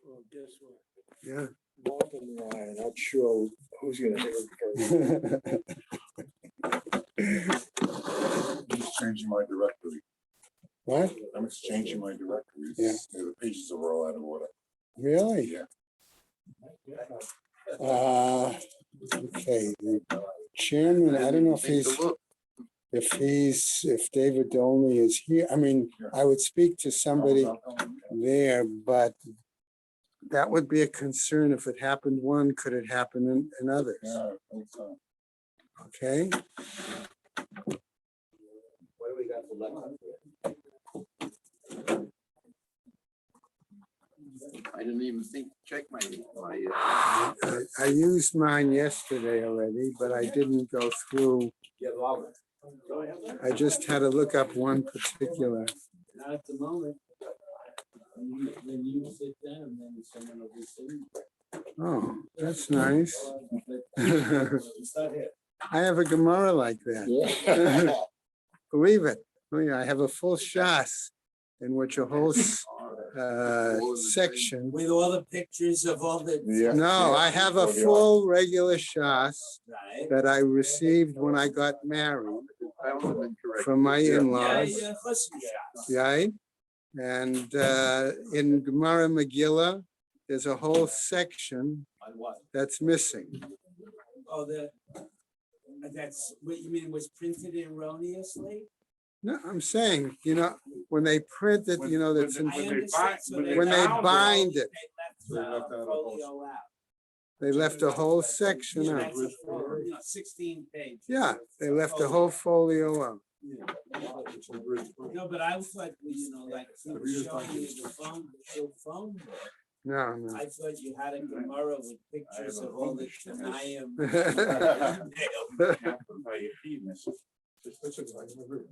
Well, guess what? Yeah. Mark and I are not sure who's gonna hit it first. I'm just changing my directory. What? I'm exchanging my directories. Yeah. The pages are all out of order. Really? Yeah. Okay, the chairman, I don't know if David Dolney is here. I mean, I would speak to somebody there, but that would be a concern. If it happened one, could it happen in others? Yeah, I think so. Okay, What do we got for left? I didn't even check my. I used mine yesterday already, but I didn't go through. I just had to look up one particular. Not at the moment. When you sit down, then someone will be sitting. Oh, that's nice. Start here. I have a Gemara like that. Yeah. Believe it. Oh, yeah, I have a full shas in which a whole section. With all the pictures of all the. Yeah. No, I have a full regular shas Right. that I received when I got married from my Yeah, in-laws. yeah, listen, yeah. Right? And in Gemara Megillah, there's a whole section On what? that's missing. Oh, that's what you mean was printed erroneously? No, I'm saying, when they print it, that's in, I understand. So when they bind it, They left the folio out. they left a whole section Yeah, out. that's a folio, 16 pages. Yeah, they left the whole folio out. No, but I was like, like he was showing you the phone book. No, no. I thought you had a Gemara with pictures of all the Tanayim.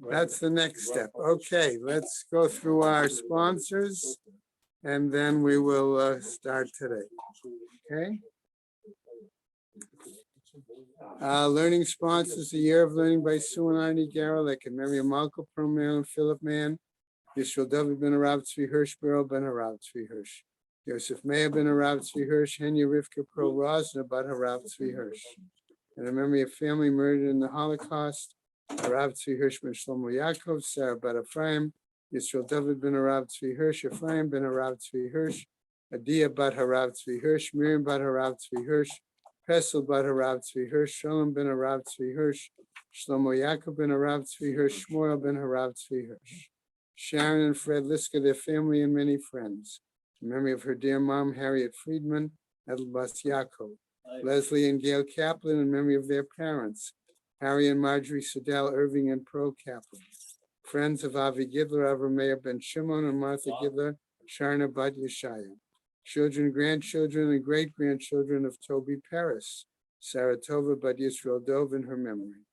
That's the next step. Okay, let's go through our sponsors and then we will start today. Okay? Learning sponsors, the Year of Learning by Sue and Arnie Garrett, and Mary Malko Perlman and Philip Mann, Yisrael David ben Arav Tzvi Hirsch, Beryl ben Arav Tzvi Hirsch, Yosef Meir ben Arav Tzvi Hirsch, Henya Rivka Pro Rosner ben Arav Tzvi Hirsch. And in memory of family murdered in the Holocaust, Arav Tzvi Hirsch ben Shlomo Yaakov, Sarah ben Ephraim, Yisrael David ben Arav Tzvi Hirsch, Ephraim ben Arav Tzvi Hirsch, Adia bat Harav Tzvi Hirsch, Miriam bat Harav Tzvi Hirsch, Pesel bat Harav Tzvi Hirsch, Shalom ben Harav Tzvi Hirsch, Shlomo Yaakov ben Harav Tzvi Hirsch, Shmuel ben Harav Tzvi Hirsch. Sharon and Fred Liska, their family and many friends. In memory of her dear mom, Harriet Friedman, Edel Bas Yaakov. Leslie and Gail Kaplan, in memory of their parents, Harry and Marjorie Sedell Irving and Pearl Kaplan. Friends of Avi Gidler, Avrameya ben Shimon and Martha Gidler, Sharna bat Yeshaya. Children, grandchildren, and great-grandchildren of Toby Paris, Saratova bat Yisrael Dov in her memory.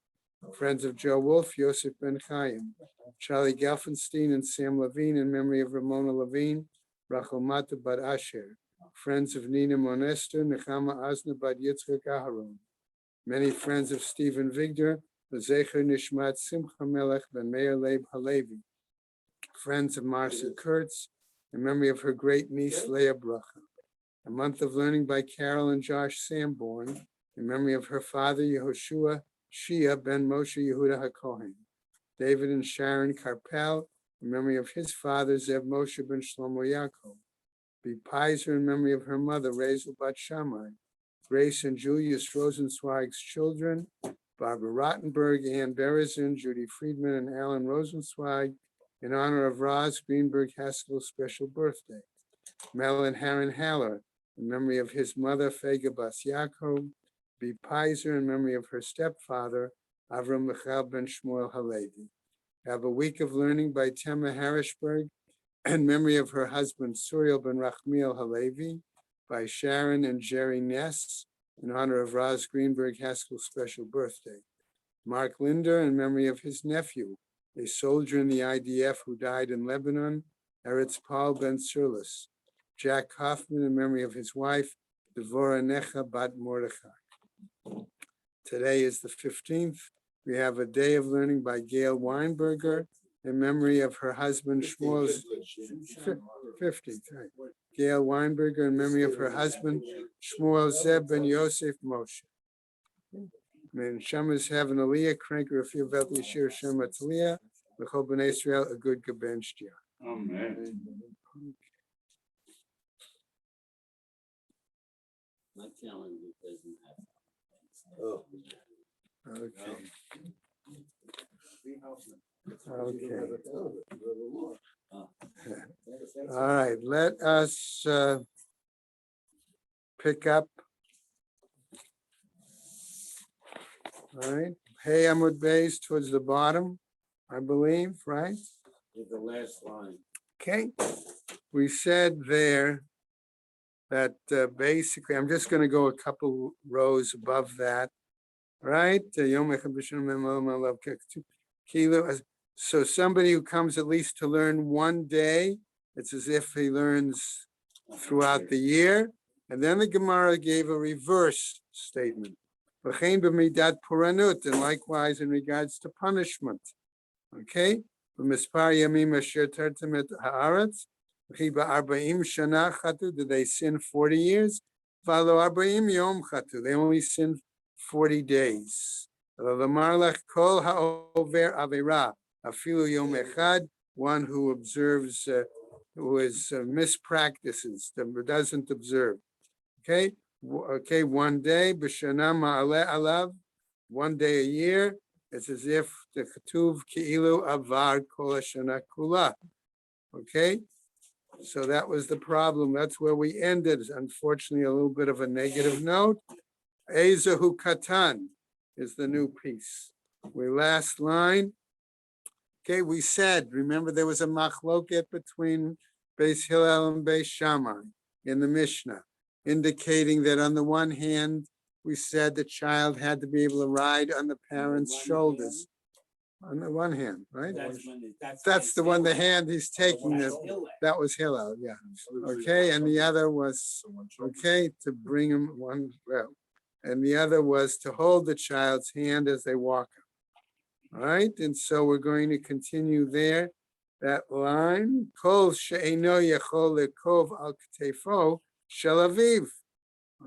Friends of Joe Wolf, Yosef ben Chaim, Charlie Gelfenstein and Sam Levine in memory of Ramona Levine, Rachel Mata bat Asher. Friends of Nina Monester, Nechama Asna bat Yitzchak Aharon. Many friends of Stephen Vigdor, Zecher Nishmat Simcha Melech ben Meir Leib Halevi. Friends of Marcia Kurtz, in memory of her great niece Leah Bracha. A month of learning by Carol and Josh Sanborn, in memory of her father Yehoshua Shia ben Moshe Yehuda HaKohen. David and Sharon Carpel, in memory of his father Zev Moshe ben Shlomo Yaakov. Be Pizer, in memory of her mother Rezel bat Shammai. Grace and Julius Rosenzweig's children, Barbara Rottenberg, Ann Berezin, Judy Friedman, and Alan Rosenzweig, in honor of Roz Greenberg Haskell's special birthday. Mel and Haran Haller, in memory of his mother, Fega Bas Yaakov. B. Pizer, in memory of her stepfather, Avram Michal ben Shmuel Halevi. Have a week of learning by Tema Harrisburg, in memory of her husband, Suriel ben Rachmiel Halevi, by Sharon and Jerry Ness, in honor of Roz Greenberg Haskell's special birthday. Mark Linder, in memory of his nephew, a soldier in the IDF who died in Lebanon, Eretz Paul ben Surlis. Jack Kaufman, in memory of his wife, Devorah Necha bat Mordechai. Today is the 15th. We have a day of learning by Gail Weinberger, in memory of her husband Shmuel 50. Right. Gail Weinberger in memory of her husband Shmuel Zeb ben Yosef Moshe. May Shamas have an Aliyah, Cranker, a few about the Yeshir Shema Talia, L'chol B'nai Israel, a good Gaben Shtia. Amen. My calendar doesn't have. Oh. Okay. Okay. All right, let us pick up. All right, Hey Amud Beis towards the bottom, I believe, right? With the last line. Okay, we said there that basically, I'm just going to go a couple rows above that, right? So somebody who comes at least to learn one day, it's as if he learns throughout the year. And then the Gemara gave a reverse statement. And likewise in regards to punishment. Okay? Did they sin 40 years? They only sinned 40 days. One who observes, who is mispractices, doesn't observe. Okay, okay, one day, one day a year. It's as if the Ketuv Ki'ilu Avar Kol Hashana Kula. Okay, so that was the problem. That's where we ended. Unfortunately, a little bit of a negative note. Ezahu Katan is the new piece. We last line. Okay, we said, remember there was a machloket between Beis Hillel and Beis Shammai in the Mishnah, indicating that on the one hand, we said the child had to be able to ride on the parents' shoulders. On the one hand, right? That's the one, the hand he's taking, that was Hillel, yeah. Okay, and the other was, okay, to bring him one, well, and the other was to hold the child's hand as they walk. All right, and so we're going to continue there. That line, Kol she'eino yachol lekov al ktefo shel aviv.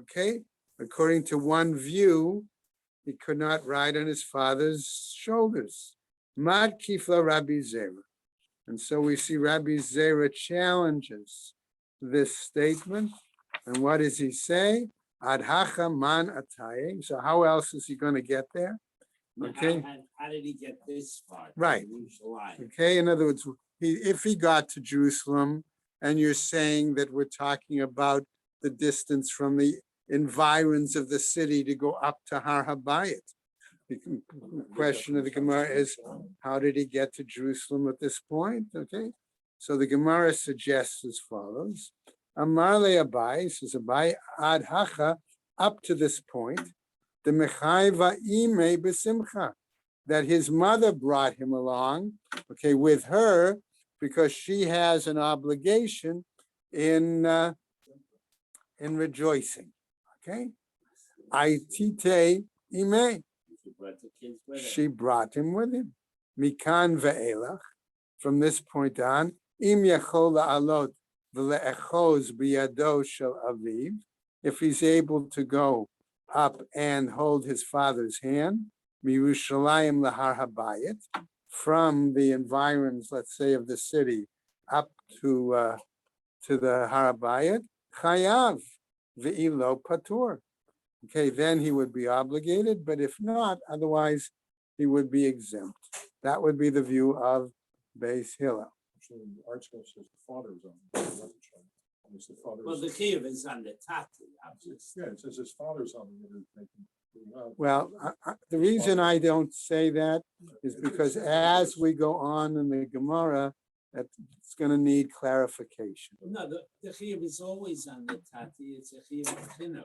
Okay, according to one view, he could not ride on his father's shoulders. Mad kifla Rabbi Zera. And so we see Rabbi Zera challenges this statement. And what does he say? Ad hacha man ataye. So how else is he going to get there? Okay. How did he get this far? Right. Okay. In other words, if he got to Jerusalem, and you're saying that we're talking about the distance from the environs of the city to go up to Har Habayit. The question of the Gemara is, how did he get to Jerusalem at this point? Okay. So the Gemara suggests as follows. Amar le Abai, says Abai, ad hacha, up to this point, the mechayva ime besimcha, that his mother brought him along, okay, with her, because she has an obligation in rejoicing. Okay, aitite ime, she brought him with him. Mikan ve'elach, from this point on, im yachol la'alot v'le'echoz biyado shel aviv, if he's able to go up and hold his father's hand, Mirushalayim lahar habayit, from the environs, let's say, of the city up to the Har Habayit, chayav ve'ilo patur. Okay, then he would be obligated, but if not, otherwise he would be exempt. That would be the view of Beis Hillel. Article says the father is on. The father Well, the Kiev is on the Tati, obviously. yeah, it says his father's on it. Well, the reason I don't say that is because as we go on in the Gemara, it's going to need clarification. No, the Kiev is always on the Tati. It's a Kiev of Chinuch.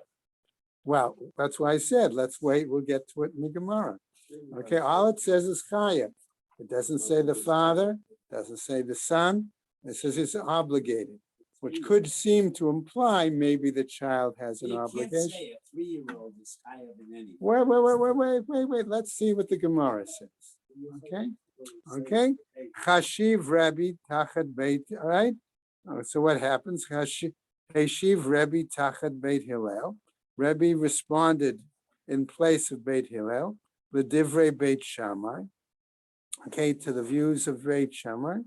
Well, that's why I said, let's wait, we'll get to it in the Gemara. Okay, all it says is Chayav. It doesn't say the father, doesn't say the son, it says it's obligated, which could seem to imply maybe the child has an You obligation. can't say a 3-year-old is higher than anything. Wait, let's see what the Gemara says, okay? Okay, Chashiv Rabbi Tachat Beit. All right. So what happens? Hashiv Rabbi Tachat Beit Hillel. Rabbi responded in place of Beit Hillel. L'divrei Beit Shammai. Okay, to the views of Beit Shammai.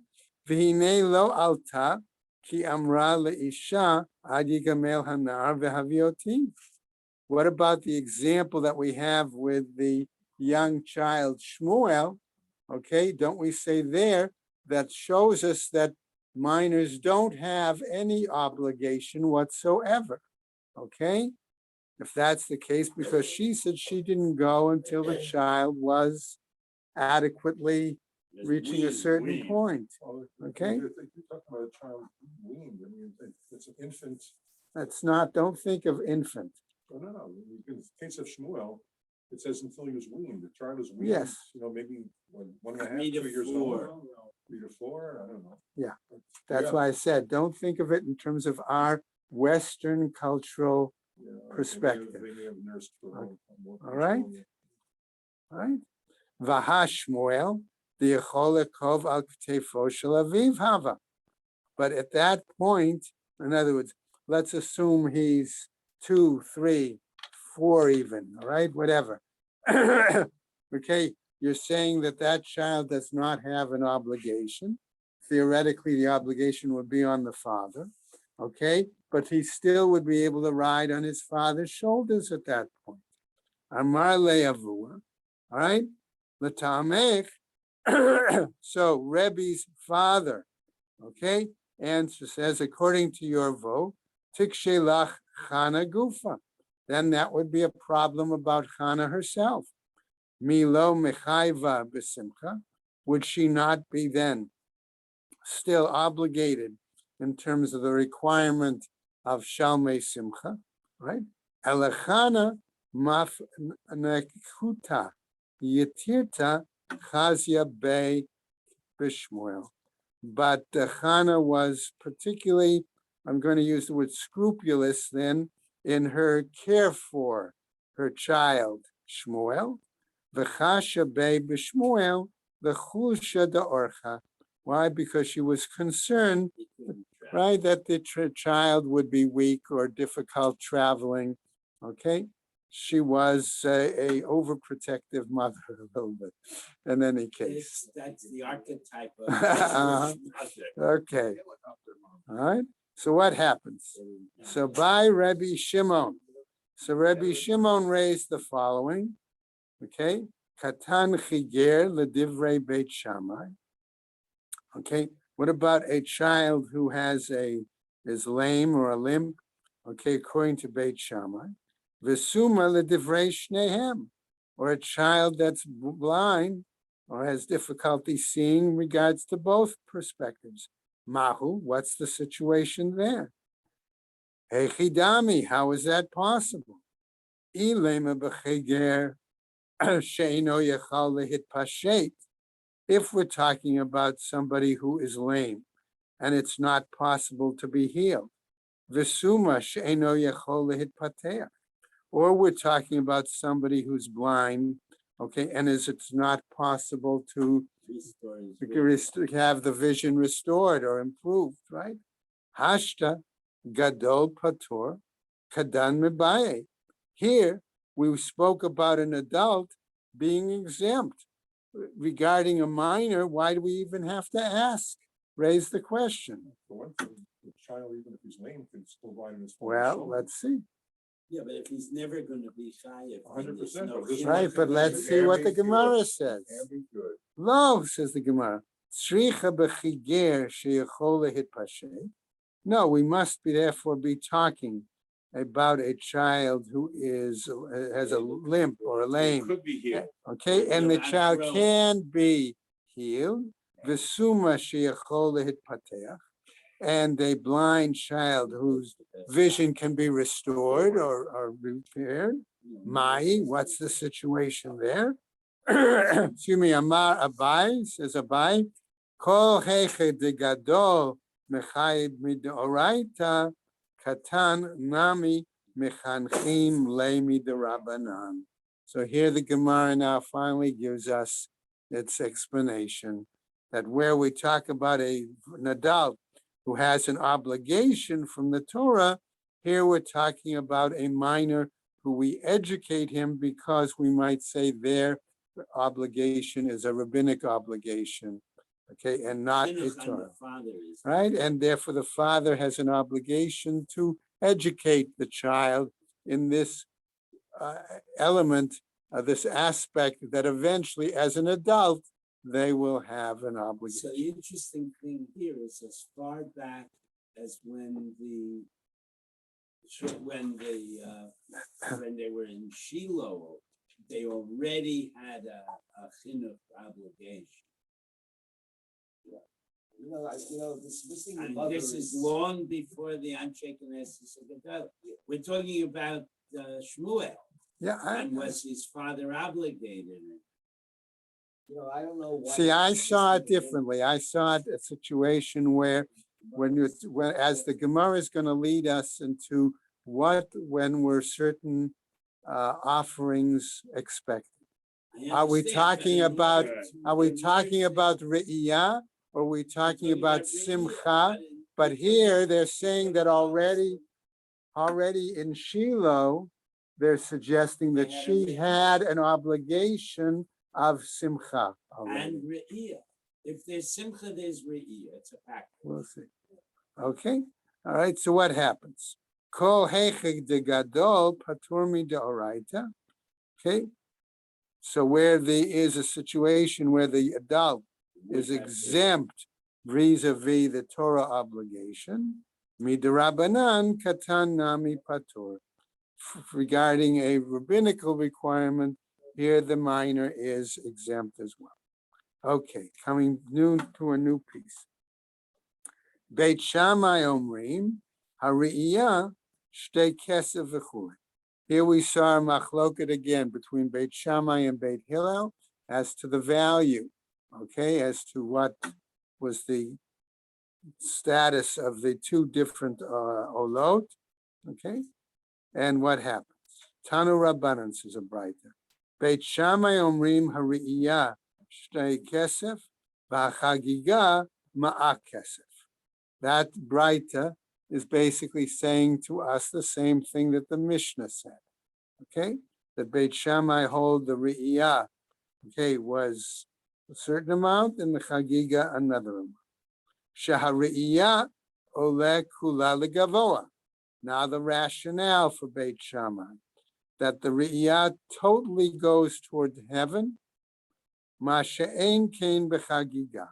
V'hinei lo alta ki amra leisha ad yigamel hanar v'havioti. What about the example that we have with the young child Shmuel? Okay, don't we say there that shows us that minors don't have any obligation whatsoever? Okay, if that's the case, because she said she didn't go until the child was adequately reaching a certain point. Okay. If you're talking about a child weaned, I mean, it's an infant. That's not, don't think of infant. Oh, no. In the case of Shmuel, it says until he was weaned. The child was weaned. Yes. Maybe 1.5, 3 to 2 years 4. old. 3 to 4. I don't know. Yeah. That's why I said, don't think of it in terms of our Western cultural perspective. They may have nursed for All right. All right. Vaha Shmuel, the Yechol Kov al Ktefo shel Aviv Hava. But at that point, in other words, let's assume he's 2, 3, 4 even, all right, whatever. Okay, you're saying that that child does not have an obligation. Theoretically, the obligation would be on the father, okay? But he still would be able to ride on his father's shoulders at that point. Amar le'avua, all right? L'tamech, so Rebbe's father, okay, answer says, according to your vote, tikshelach Chana gufa. Then that would be a problem about Chana herself. Milo mechayva besimcha. Would she not be then still obligated in terms of the requirement of Shalmei Simcha, right? Elechana maf nekuta yitirta chazia bei bishmuel. But Chana was particularly, I'm going to use the word scrupulous then, in her care for her child, Shmuel. V'chasha bei b'Shmuel, v'chusha da'orcha. Why? Because she was concerned, right, that the child would be weak or difficult traveling, okay? She was a overprotective mother a little bit, in any case. That's the archetype of Okay, all right. So what happens? So by Rabbi Shimon. So Rabbi Shimon raised the following, okay? Katan chiger ledivrei Beit Shammai. Okay, what about a child who is lame or a limp? Okay, according to Beit Shammai. Vesuma ledivrei shnehem, or a child that's blind or has difficulty seeing in regards to both perspectives. Mahu, what's the situation there? Hechidami, how is that possible? Ilema b'cheger she'ino yechal lehitpashet. If we're talking about somebody who is lame and it's not possible to be healed, Visuma she'eno yechol lehitpateach. Or we're talking about somebody who's blind, okay, and it's not possible to have the vision restored or improved, right? Hashta gadol patur kadan mebaye. Here, we spoke about an adult being exempt. Regarding a minor, why do we even have to ask? Raise the question. For one thing, the child, even if he's lame, can still ride on his father's Well, shoulder. let's see. Yeah, but if he's never going to be chayiv, 100%, no but this Right, but let's see what the Gemara says. Can be good. Lo, says the Gemara. Tzricha b'chiger sheyachol lehitpashet. No, we must therefore be talking about a child who has a limp or a lame. Could be here. Okay, and the child can be healed. V'suma sheyachol lehitpateach. And a blind child whose vision can be restored or repaired. Mai, what's the situation there? Excuse me, Amar Abai, says Abai, Kol heche de gadol mechayib midoraita katan nami mechanchim leimi de rabbanan. So here the Gemara now finally gives us its explanation that where we talk about an adult who has an obligation from the Torah, here we're talking about a minor who we educate him because we might say their obligation is a rabbinic obligation, okay, and not a Chinuch on Torah, the father is. right? And therefore the father has an obligation to educate the child in this element, this aspect that eventually as an adult, they will have an So obligation. the interesting thing here is as far back as when they were in Shiloh, they already had a chinuch obligation. This thing. with And mother this is long before the Anshekin Estes of Gadol. We're talking about Shmuel, Yeah, and was his father obligated? I don't know. see, I saw it differently. I saw it a situation where as the Gemara is going to lead us into when were certain offerings expected. Are we talking about Re'iyah, or are we talking about Simcha? But here they're saying that already in Shiloh, they're suggesting that she had an obligation of Simcha already. And Re'iyah. If there's Simcha, there's Re'iyah. It's a pact. We'll see. Okay. All right. So what happens? Kol heichig de gadol patur mi deoraita. Okay. So where there is a situation where the adult is exempt vis-a-vis the Torah obligation, midirabanan katan nami patur. Regarding a rabbinical requirement, here the minor is exempt as well. Okay, coming to a new piece. Beit Shammai omrim hari'iyah shtei kesef v'chulei. Here we saw a machloket again between Beit Shammai and Beit Hillel as to the value, okay, as to what was the status of the two different olot, okay, and what happens. Tanu Rabbanan says a Braita. Beit Shammai omrim hari'iyah shtei kesef v'chagiga ma'ak kesef. That Braita is basically saying to us the same thing that the Mishnah said, okay? That Beit Shammai hold the Re'iyah, okay, was a certain amount, and the Chagiga another amount. Shahariyah ole kula legavoa. Now the rationale for Beit Shammai, that the Re'iyah totally goes toward heaven, ma she'ein kein b'chagiga,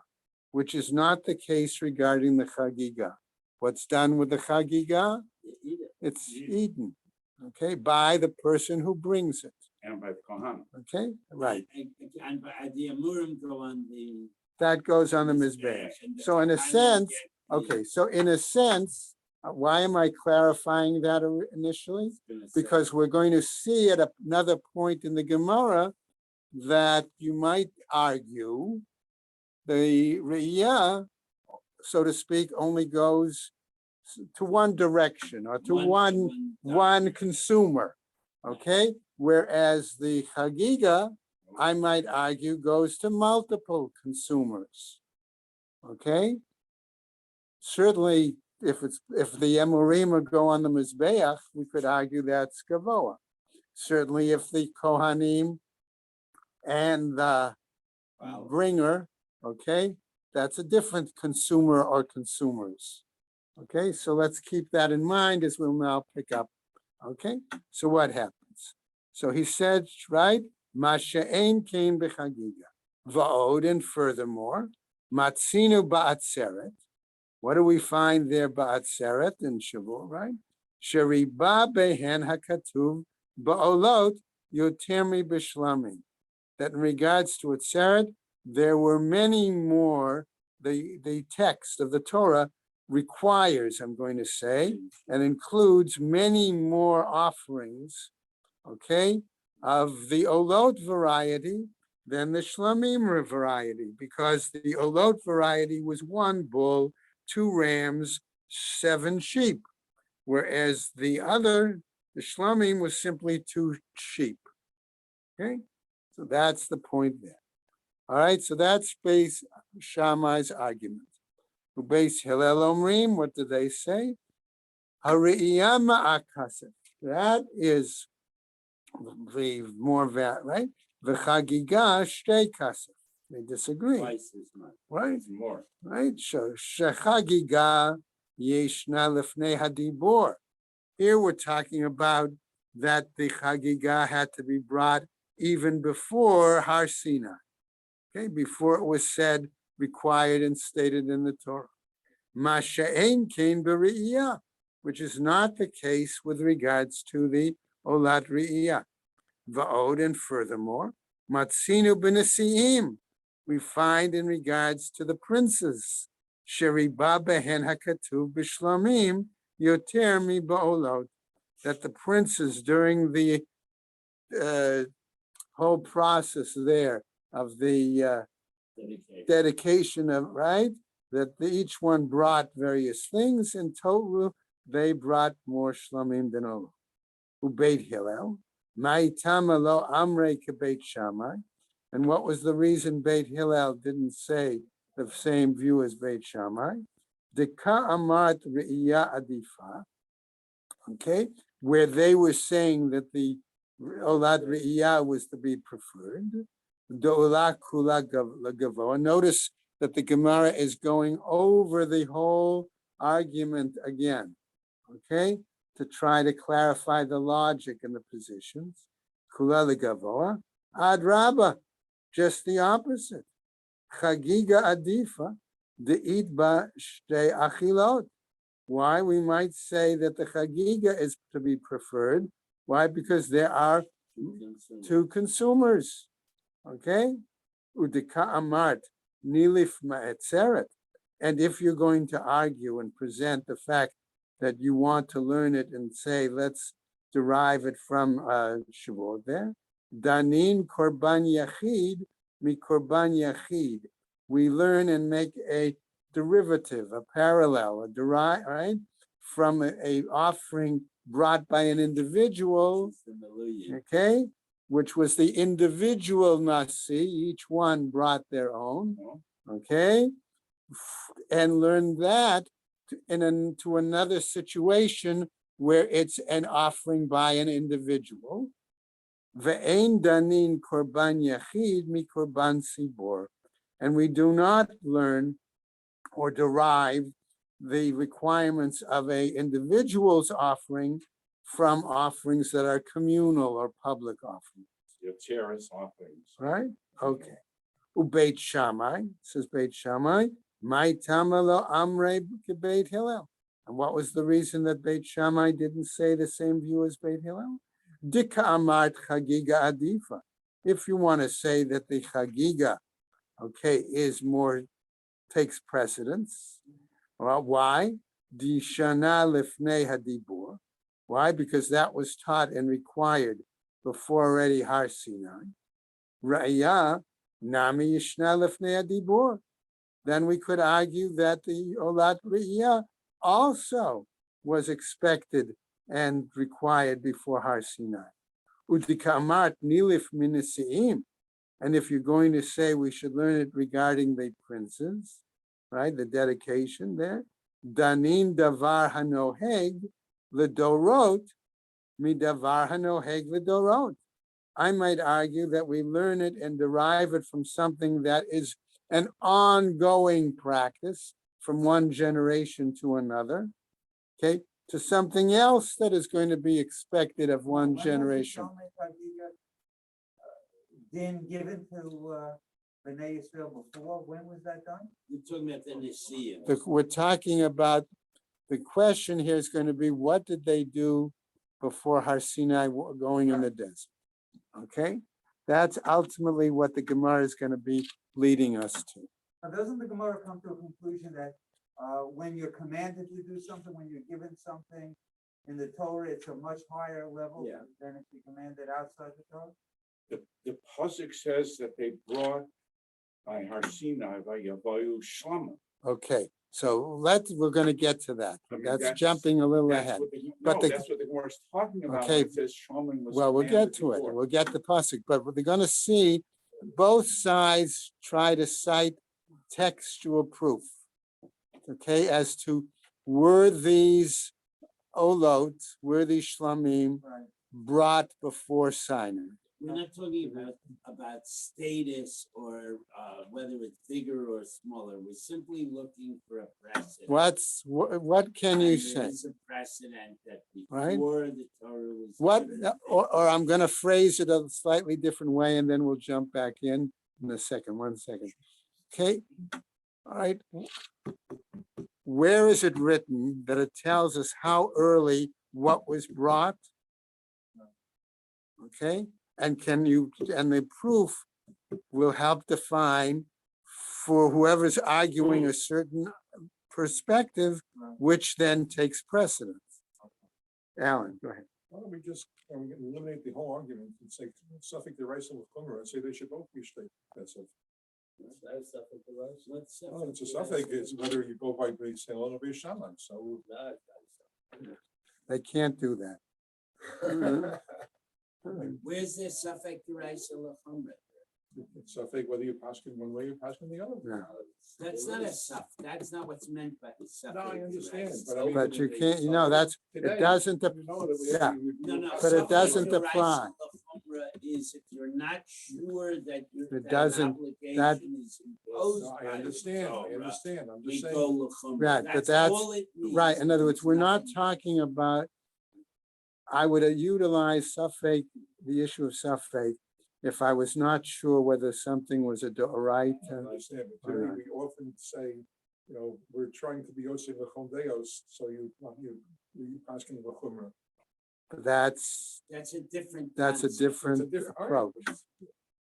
which is not the case regarding the Chagiga. What's done with the Chagiga? It's eaten, okay, by the person who brings it. And by the Kohanim. Okay, right. And the Amurim go on the. That goes on the Mizbeach. So in a sense, okay, so in a sense, why am I clarifying that initially? Because we're going to see at another point in the Gemara that you might argue the Re'iyah, so to speak, only goes to one direction or to one consumer, okay? Whereas the Chagiga, I might argue, goes to multiple consumers, okay? Certainly, if the Emorima go on the Mizbeach, we could argue that's Gavoa. Certainly, if the Kohanim and the bringer, okay, that's a different consumer or consumers. Okay, so let's keep that in mind as we'll now pick up. Okay, so what happens? So he said, right, Masha'ein kain b'chagiga. Va'od, and furthermore, Matzinu ba'atzeret. What do we find there ba'atzeret in Shavuot, right? Sheriba behen hakatuv ba'olot yotermi b'shlamim. That in regards to Atzeret, there were many more, the text of the Torah requires, I'm going to say, and includes many more offerings, okay, of the Olot variety than the Shlamim variety, because the Olot variety was 1 bull, 2 rams, 7 sheep, whereas the Shlamim was simply 2 sheep, okay? So that's the point there. All right, so that's Beis Shammai's argument. Beis Hillel Omrim, what do they say? Hari'iyah ma'akasef. That is the more right? V'chagiga shtei kasef. They disagree, Twice as much. right? Even more. Right? So shechagiga yeshna lefnei hadibor. Here we're talking about that the chagiga had to be brought even before Har Sinai. Okay, before it was said, required, and stated in the Torah. Masha'ein kain b're'iyah, which is not the case with regards to the Olat Re'iyah. Va'od, and furthermore, Matzinu b'nesi'im, we find in regards to the princes, Sheriba behen hakatuv b'shlamim yoter mi ba'olot, that the princes during the whole process there of the dedication of, right, that each one brought various things. In total, they brought more shlamim than Olah. Ubeit Hillel, ma'itama lo amrei kebeit Shammai. And what was the reason Beit Hillel didn't say the same view as Beit Shammai? Deka amat re'iyah adifa, okay, where they were saying that the Olat Re'iyah was to be preferred. Do'olah kula gavoa. Notice that the Gemara is going over the whole argument again, okay, to try to clarify the logic and the positions. Kula gavoa, ad rabba, just the opposite. Chagiga adifa, de'it ba shtei achilot. Why? We might say that the chagiga is to be preferred. Why? Because there are two consumers. Okay? Udika amart nilif ma'etzeret. And if you're going to argue and present the fact that you want to learn it and say, let's derive it from Shavuot there, danin korban yachid mi korban yachid. We learn and make a derivative, a parallel, a derive, right, from a offering brought by an individual, okay, which was the individual nasi. Each one brought their own, okay, and learn that to another situation where it's an offering by an individual. Ve'ein danin korban yachid mi korban sibor, and we do not learn or derive the requirements of a individual's offering from offerings that are communal or public offerings. Your terrace offerings. Right? Okay. Ubeit Shammai, says Beit Shammai, my tamalo amre Beit Hillel. And what was the reason that Beit Shammai didn't say the same view as Beit Hillel? Dika amart chagiga adifa. If you want to say that the chagiga, okay, is more, takes precedence. Well, why? Di shana lifnei hadibur. Why? Because that was taught and required before already Har Sinai. Ra'iyah nami yishna lifnei hadibur. Then we could argue that the Olat Re'iyah also was expected and required before Har Sinai. Udikamat nilif minisiim. And if you're going to say we should learn it regarding the princes, right, the dedication there, danin davar hanoheg ledorot midavar hanoheg ledorot. I might argue that we learn it and derive it from something that is an ongoing practice from one generation to another, okay, to something else that is going to be expected of one generation. Then given to Bnei Yisrael before, when was that done? You're talking about the Nicaea. We're talking about, the question here is going to be, what did they do before Har Sinai going in the desert? Okay, that's ultimately what the Gemara is going to be leading us to. Now, doesn't the Gemara come to a conclusion that when you're commanded to do something, when you're given something in the Torah, it's a much higher level than if you're commanded outside the Torah? The pasuk says that they brought by Har Sinai by Yavayu Shlama. Okay, so we're going to get to that. I mean, That's jumping a little ahead. But that's what the Gemara is talking about. Okay. When it says Shlomo was Well, we'll get commanded to it. before. We'll get the pasuk, but they're going to see both sides try to cite textual proof, okay, as to were these olot, were these shlamim Right. brought before Sinai? We're not talking about status or whether it's bigger or smaller. We're simply looking for a precedent. What can you And say? there's a precedent that Right. before the Torah was. What, given, or I'm gonna phrase it a slightly different way, and then we'll jump back in a second, 1 second. Okay, all right. Where is it written that it tells us how early what was brought? Okay, and the proof will help define for whoever's arguing a certain perspective, which then takes precedence. Alan, go ahead. Why don't we just eliminate the whole argument and say Suffolk the rice with Kumar and say they should both be state? That's it. What's Well, it's a Suffolk, it's whether you go by base hill or base shaman, so. They can't do that. Where's this suffix deraisa lachumra? It's Suffolk, whether you pass in one way, you pass in the other. No. That's not a suff. That's not what's meant by the suffix. No, I understand, deraisa. but I mean- But you can't, that's, Today, it doesn't, you know that we have yeah. to- No, But it suffix doesn't deraisa apply. lachumra is if you're not sure that It that an doesn't- that- obligation is imposed. No, I by the understand, I Torah, understand, I'm we just saying. go lachumra. Right, but that's- all it means. right, in other words, we're not Nothing. talking about, I would utilize suffix, the issue of suffix, if I was not sure whether something was a I doraita. understand, but today we often say, we're trying to be Yosef Lechon Deos, so you asking the Chumrah. That's That's a different. a concept. different It's a different- all approach.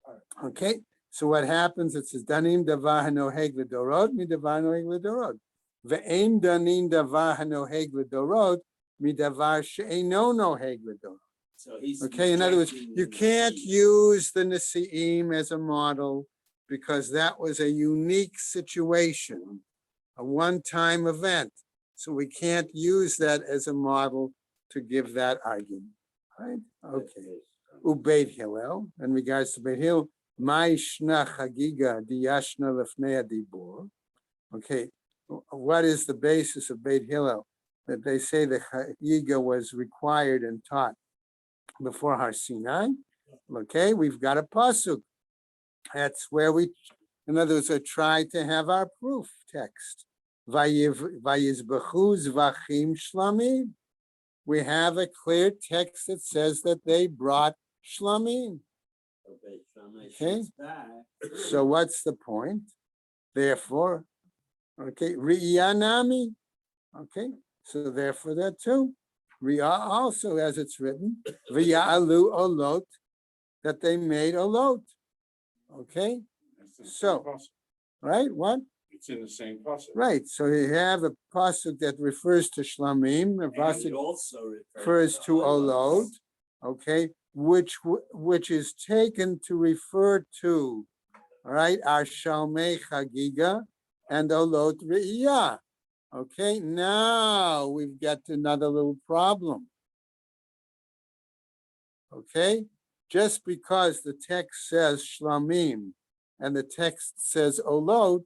right. Okay, so what happens, it says, Danim davar hanoheg l'dorot, mi davar hanoheg l'dorot. Ve'ein danim davar hanoheg l'dorot, mi davar she'eino noheg l'dorot. So he's. Okay, in other words, rejecting you the can't Nasi'im. use the Nasi'im as a model because that was a unique situation, a one-time event. So we can't use that as a model to give that argument, right? Okay. Ubeit Hillel, in regards to Beit Hillel, my shna chagiga diyashna lefnei adibur. Okay, what is the basis of Beit Hillel? That they say the chagiga was required and taught before Har Sinai. Okay, we've got a pasuk. That's where we, in other words, try to have our proof text. Vayizbechu zvachim shlamim. We have a clear text that says that they brought shlamim. Okay. So what's the point? Therefore, okay, riyanami. Okay, so therefore that too. Riyah also, as it's written, v'ya'alu olot, that they made olot. Okay, That's in the So- same pasuk. right? What? It's in the same pasuk. Right. So you have a pasuk that refers to shlamim, a And pasuk it also refers to olot. Okay, which is taken to refer to, all right, our shalmei chagiga and olot re'iyah. Okay, now we've got another little problem. Okay, just because the text says shlamim and the text says olot,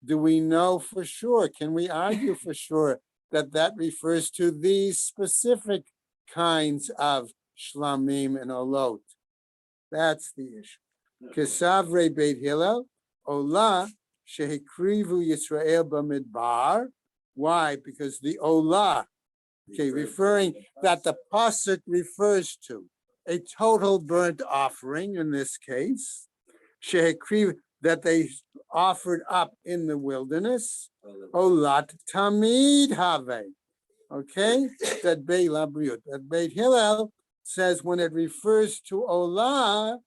do we know for sure? Can we argue for sure that that refers to these specific kinds of shlamim and olot? That's the issue. Kesavre Beit Hillel, olah shehikrivu Yisrael b'midbar. Why? Because the olah, okay, referring that the pasuk refers to a total burnt offering in this case, shehikriv, that they offered up in the wilderness, olat tamid have. Okay, that Beit Hillel says when it refers to olah,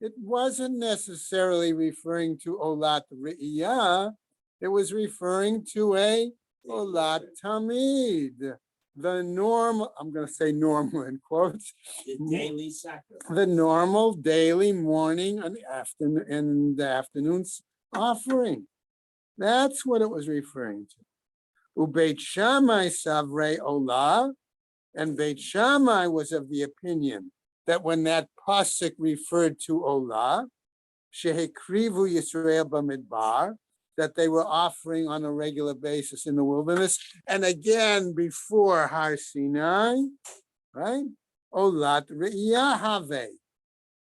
it wasn't necessarily referring to olat re'iyah, it was referring to a olat tamid, the normal, I'm going to say normal in quotes, The daily sacrifice. the normal daily morning and afternoon's offering. That's what it was referring to. Ubeit Shammai Savrei Olah, and Beit Shammai was of the opinion that when that pasuk referred to Olah, Shehekrivu Yisrael b'midbar, that they were offering on a regular basis in the wilderness. And again, before Har Sinai, right? Olat Re'iyah Have,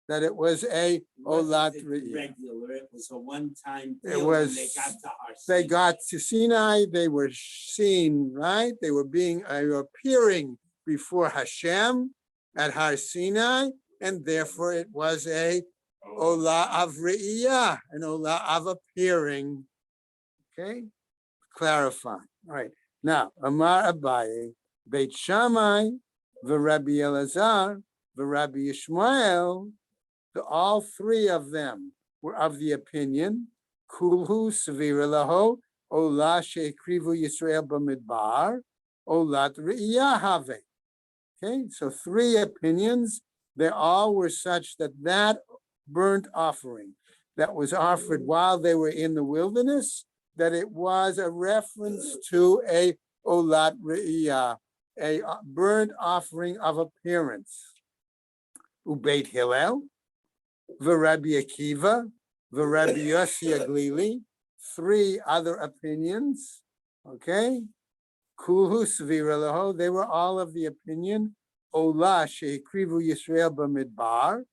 that it was a Olat Re'iyah. Regular, it was a one-time It deal was, when they got to our. they got to Sinai, they were seen, right? They were appearing before Hashem at Har Sinai, and therefore it was a Ola of Re'iyah, an Ola of appearing. Okay, clarify. All right. Now, Amar Abaye, Beit Shammai, Rabbi Elazar, Rabbi Yishmael, all three of them were of the opinion, Kulhu Svira Laho, Ola Sheikrivu Yisrael Bamidbar, Olat Re'iyah Have. Okay, so three opinions. They all were such that that burnt offering that was offered while they were in the wilderness, that it was a reference to a Olat Re'iyah, a burnt offering of appearance. Ubeit Hillel, V'Rabbi Akiva, V'Rabbi Yossi Aglili, three other opinions, okay? Kulhu Svira Laho, they were all of the opinion, Ola Sheikrivu Yisrael B'midbar,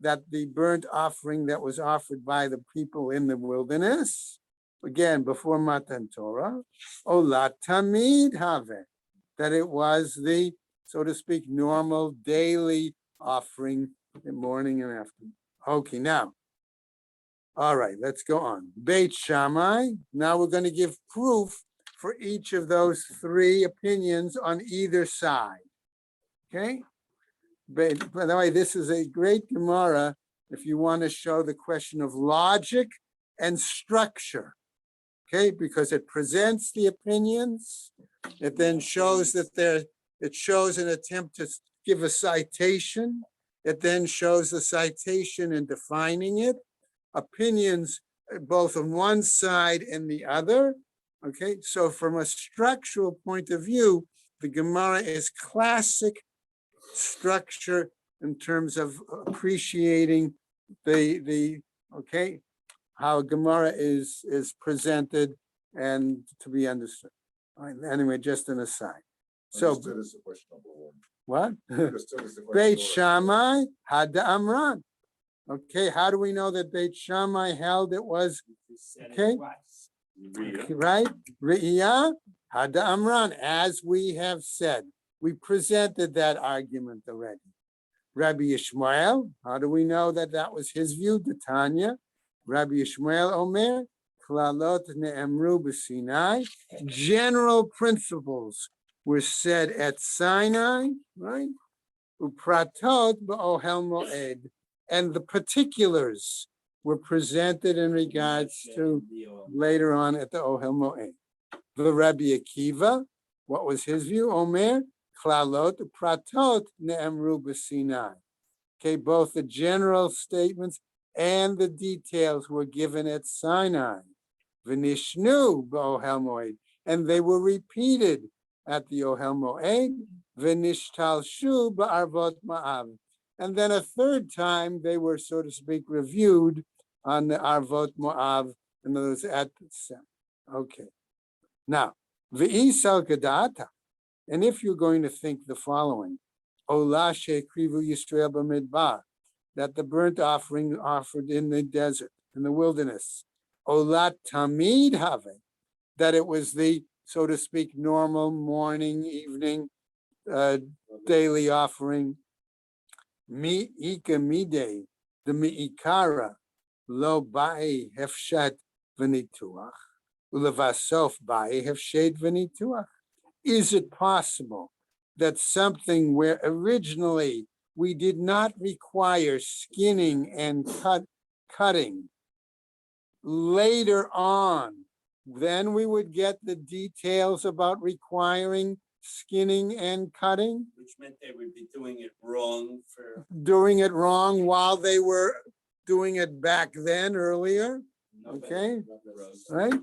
that the burnt offering that was offered by the people in the wilderness, again, before Matan Torah, Ola Tamid Have, that it was the, so to speak, normal daily offering in morning and afternoon. Okay, now, all right, let's go on. Beit Shammai, now we're going to give proof for each of those three opinions on either side. Okay? But by the way, this is a great Gemara if you want to show the question of logic and structure. Okay, because it presents the opinions, it then shows that it shows an attempt to give a citation, it then shows the citation in defining it, opinions both on one side and the other. Okay, so from a structural point of view, the Gemara is classic structure in terms of appreciating the okay, how Gemara is presented and to be understood. All right, anyway, just an aside. So Understood is the question number one. what? Understood is the question Beit number one. Shammai had the Amran. Okay, how do we know that Beit Shammai held it was okay? Right? Re'iyah had the Amran, as we have said. We presented that argument already. Rabbi Yishmael, how do we know that that was his view? The Tanya. Rabbi Yishmael Omer, Klalot ne'emru b'Sinai. General principles were said at Sinai, right? Upratot b'Ohel Moed. And the particulars were presented in regards to later on at the Ohel Moed. The Rabbi Akiva, what was his view? Omer, Klalot, Pratot, Ne'emru b'Sinai. Okay, both the general statements and the details were given at Sinai. V'nishnu b'Ohel Moed, and they were repeated at the Ohel Moed. V'nishtalshu b'Arvot Ma'av. And then a third time, they were, so to speak, reviewed on the Arvot Moav, in other words, at the Sem. Okay. Now, V'isal Gadata, and if you're going to think the following, Ola Sheikrivu Yisrael b'midbar, that the burnt offering offered in the desert, in the wilderness, Ola Tamid Have, that it was the, so to speak, normal morning, evening, daily offering, Mi ika mide the miikara lo bae hefshat v'nituach ulevasof bae hefshet v'nituach. Is it possible that something where originally we did not require skinning and cutting, later on, then we would get the details about requiring skinning and cutting? Which meant they would be doing it wrong Doing it wrong while they were doing it back then earlier. Okay, right?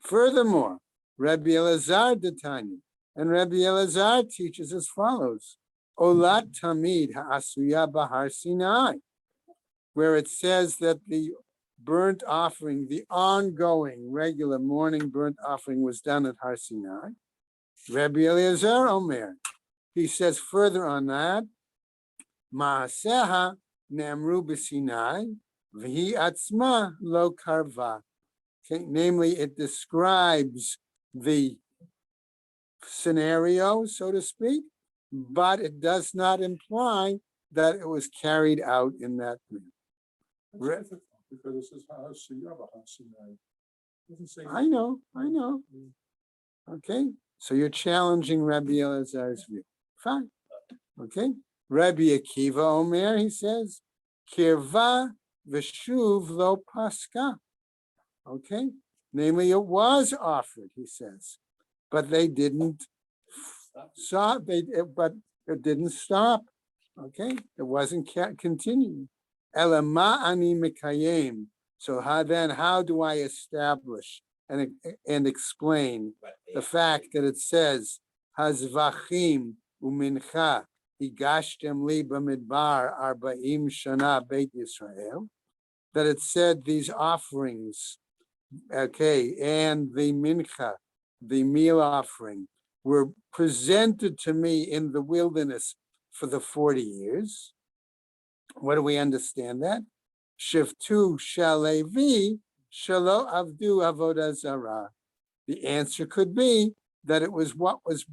Furthermore, Rabbi Elazar Datanya, and Rabbi Elazar teaches as follows: Olat Tamid Ha'asuya Bahar Sinai. where it says that the burnt offering, the ongoing regular morning burnt offering was done at Har Sinai. Rabbi Eliezer Omer, he says further on that, Ma'aseha Namru b'Sinai, v'hi atzma lo karva. Okay, namely, it describes the scenario, so to speak, but it does not imply that it was carried out in that manner. Re- That's difficult, because this is how Sinai. Doesn't say. I know. Okay, so you're challenging Rabbi Elazar's view. Fine. Okay, Rabbi Akiva Omer, he says, Kirva v'shuv lo paska. Okay, namely, it was offered, he says, but they didn't stop. But it didn't stop. Okay, it wasn't continuing. Elama ani mikayim. So how do I establish and explain the fact that it says hazvachim umincha higashtem li b'midbar arba'im shana beit Yisrael, that it said these offerings, okay, and the mincha, the meal offering, were presented to me in the wilderness for the 40 years. What do we understand that? Shivtu shalevi shalo avdu avodah zarah. The answer could be that it was what was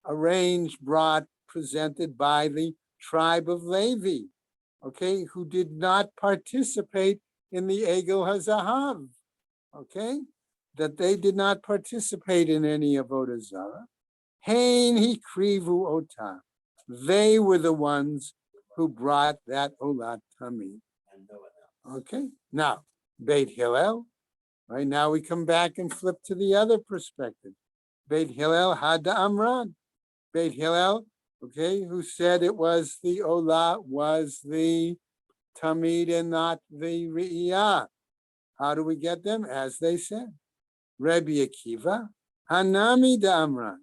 arranged, brought, presented by the tribe of Levi, okay, who did not participate in the Egel HaZahav, okay, that they did not participate in any avodah zarah. Hein hikrivu otah. They were the ones who brought that olat tamid. Okay, now Beit Hillel. Right now we come back and flip to the other perspective. Beit Hillel Hada Amran. Beit Hillel, okay, who said it was the olat, was the tamid and not the re'iyah. How do we get them? As they said. Rabbi Akiva Hanami da Amran.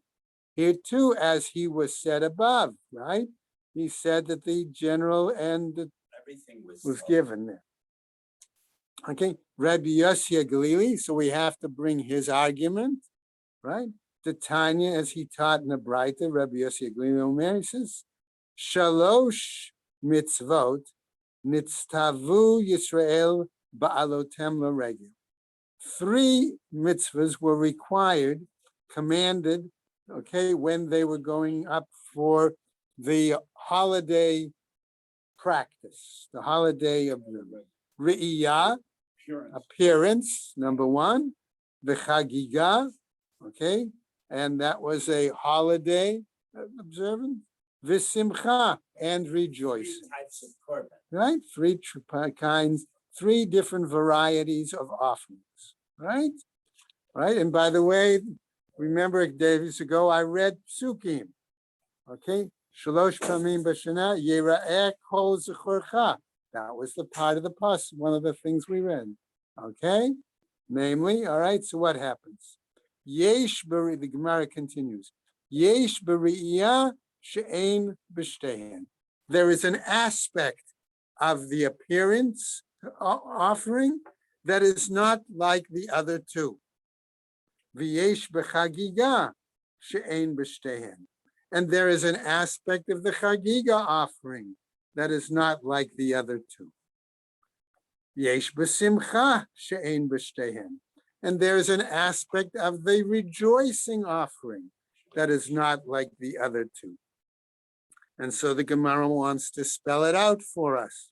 Here too, as he was said above, right? He said that the general and Everything was given there. Okay, Rabbi Yossi Galili, so we have to bring his argument, right? The Tanya, as he taught in the Braita, Rabbi Yossi Galili Omer, he says, Shalosh mitzvot nitztavu Yisrael ba'alotem l'regel. 3 mitzvahs were required, commanded, okay, when they were going up for the holiday practice, the holiday of the Re'iyah, appearance, number 1, the Chagiga, okay, and that was a holiday observance, V'simcha, and rejoicing. 3 types of korban. Right? 3 kinds, 3 different varieties of offerings, right? Right, and by the way, remember days ago, I read Psukim, okay? Shalosh Pamim B'Shana Yera'eh Kol Zechorcha. That was the part of the pus, one of the things we read, okay? Namely, all right, so what happens? Yesh Bari, the Gemara continues, Yesh Bari'iyah She'ein B'Shtehen. There is an aspect of the appearance offering that is not like the other 2. V'yesh b'chagiga she'ein b'shtehen. And there is an aspect of the chagiga offering that is not like the other 2. Yesh b'simcha she'ein b'shtehen. And there is an aspect of the rejoicing offering that is not like the other 2. And so the Gemara wants to spell it out for us.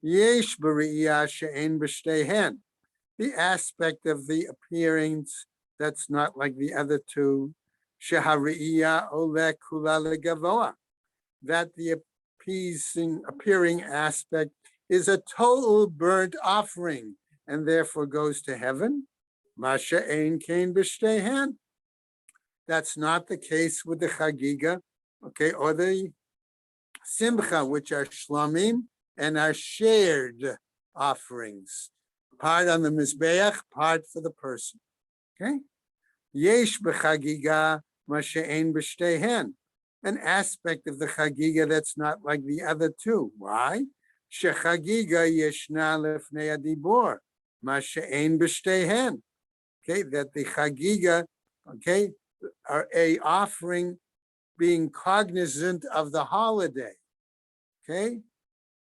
Yesh b'ri'iyah she'ein b'shtehen. The aspect of the appearance that's not like the other 2, shehariyah ole kula legavoa, that the appearing aspect is a total burnt offering and therefore goes to heaven. Masha ein kain b'shtehen. That's not the case with the chagiga, okay, or the simcha, which are shlamim and are shared offerings. Part on the mizbeach, part for the person. Okay? Yesh b'chagiga ma she'ein b'shtehen. An aspect of the chagiga that's not like the other 2. Why? shechagiga yeshna lefnei adibor, ma she'ein b'shteihen. Okay, that the chagiga, okay, are a offering being cognizant of the holiday, okay,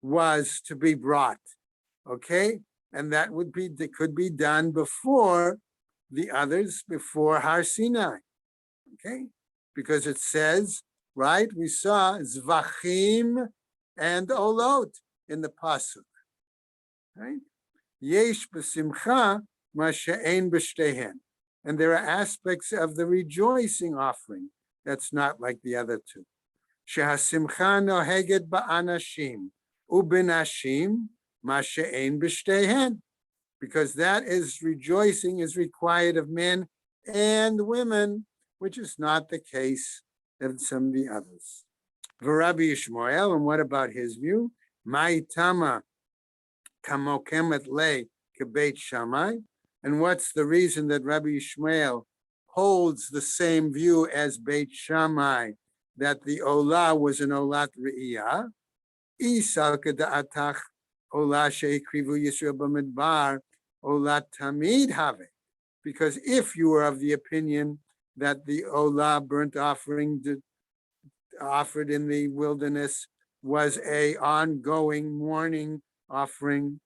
was to be brought, okay, and that could be done before the others, before Har Sinai, okay, because it says, right, we saw zvachim and olot in the pasuk, right? Yesh b'simcha ma she'ein b'shtehen, and there are aspects of the rejoicing offering that's not like the other two. Shehasimcha noheget ba'anashim u'benashim ma she'ein b'shtehen, because that is rejoicing is required of men and women, which is not the case of some of the others. V'Rabbi Yishmael, and what about his view? Ma'itama kamokemet le kebeit Shammai, and what's the reason that Rabbi Yishmael holds the same view as Beit Shammai, that the Olah was an Olat Re'iyah? Isal keda'atach Olah she'ikrivu Yisrael b'midbar Olat tamid have. Because if you were of the opinion that the Olah burnt offering offered in the wilderness was a ongoing morning offering,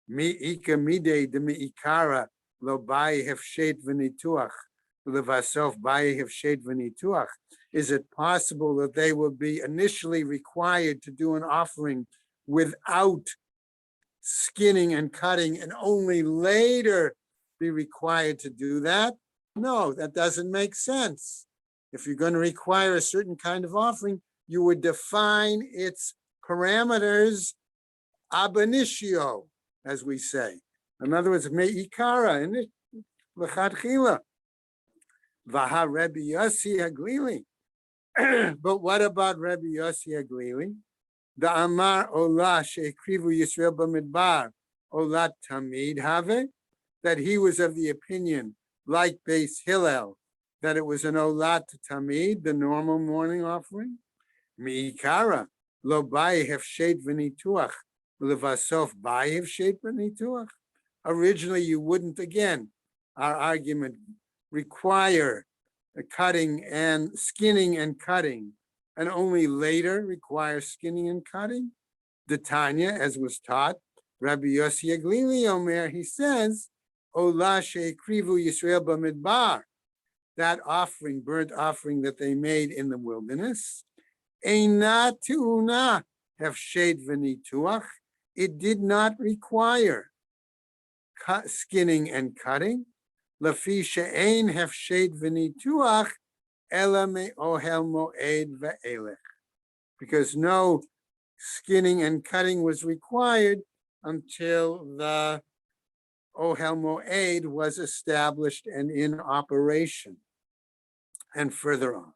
mi'ika midei de mi'ikara lo bayi hefshet v'nituach levasof bayi hefshet v'nituach. Is it possible that they will be initially required to do an offering without skinning and cutting and only later be required to do that? No, that doesn't make sense. If you're going to require a certain kind of offering, you would define its parameters ab initio, as we say. In other words, me'ikara, l'chadchila. Vaha Rebbe Yossi Haglili. But what about Rebbe Yossi Haglili? The Amar Olah she'ekrivu Yisrael b'midbar Olat tamid have, that he was of the opinion, like Beis Hillel, that it was an Olat tamid, the normal morning offering. Mi'ikara lo bayi hefshet v'nituach levasof bayi hefshet v'nituach. Originally, you wouldn't, again, our argument, require the cutting and skinning and cutting, and only later require skinning and cutting. The Tanya, as was taught, Rabbi Yossi Haglili Omer, he says, Olah she'ekrivu Yisrael b'midbar, that offering, burnt offering that they made in the wilderness, eina te'una hefshet v'nituach, it did not require skinning and cutting. Lafi she'ein hefshet v'nituach ela me'ohel mo'ed ve'elech, because no skinning and cutting was required until the Ohel Mo'ed was established and in operation, and further on.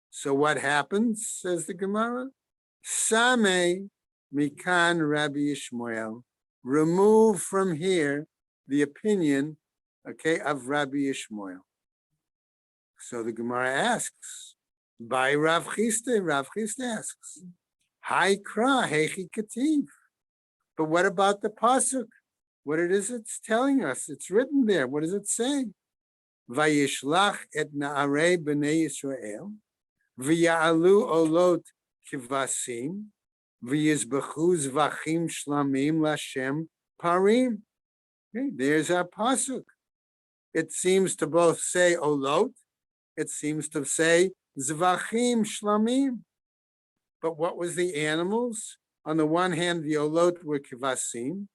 So what happens, says the Gemara? Sameh mikan Rabbi Yishmael, remove from here the opinion, okay, of Rabbi Yishmael. So the Gemara asks, by Rav Chisda asks, Haikra hechi kativ. But what about the pasuk? What it is it's telling us? It's written there. What does it say? Vayishlach et na'arei b'nei Yisrael v'ya'alu olot kivasim v'yizbechu zvachim shlamim lashem parim. Okay, there's our pasuk. It seems to both say olot. It seems to say zvachim shlamim. But what was the animals? On the one hand, the olot were kivasim.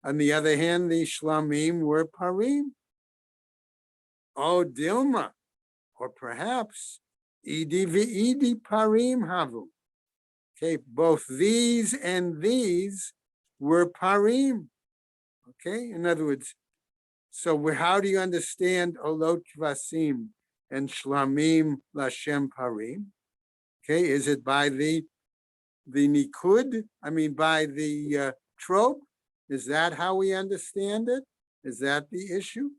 On the other hand, the shlamim were parim. Oh, Dilma, or perhaps idi v'idi parim havu. Okay, both these and these were parim. Okay, in other words, so how do you understand olot kvasim and shlamim lashem parim? Okay, is it by the nikud? I mean, by the trope? Is that how we understand it? Is that the issue?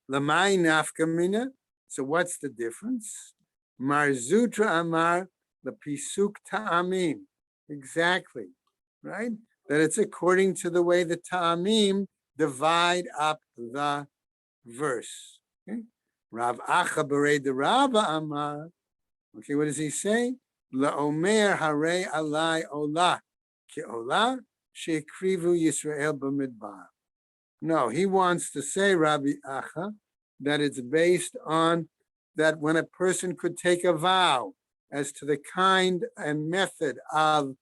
Lamai nafkamina. So what's the difference? Marzutra amar the pisuk ta'amim. Exactly. right? That it's according to the way the Ta'amim divide up the verse. Okay? Rav Acha Berei de Rabba Amar. Okay, what does he say? La'omer Hare Alai Olah Ki Olah She'ekrivu Yisrael b'midbar. No, he wants to say, Rabbi Acha, that it's based on that when a person could take a vow as to the kind and method of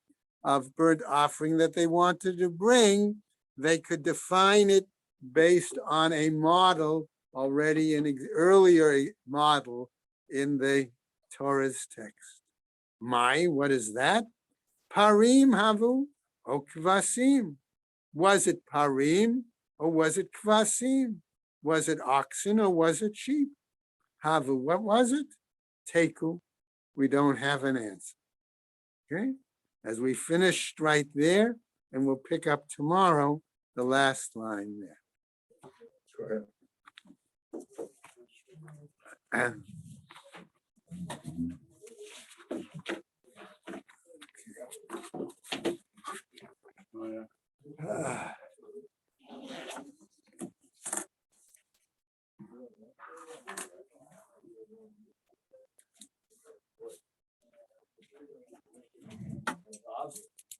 burnt offering that they wanted to bring, they could define it based on a model already, an earlier model in the Torah's text. What is that? Parim havu o kvasim. Was it parim or was it kvasim? Was it oxen or was it sheep? Havu, what was it? Teku, we don't have an answer. Okay, as we finished right there, and we'll pick up tomorrow the last line there. Go ahead.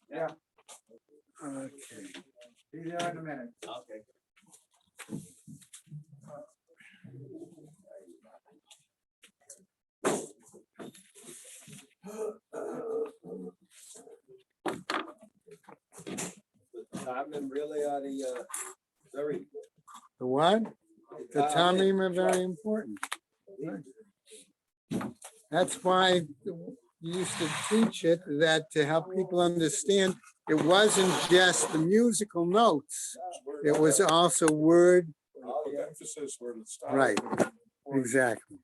Yeah, Okay. be there in a minute. Okay. Topman really are the, very. The what? The Tamim are very important. Right. That's why you used to teach it, that to help people understand, it wasn't just the musical notes. It was also word, Put the emphasis where it started. right, exactly.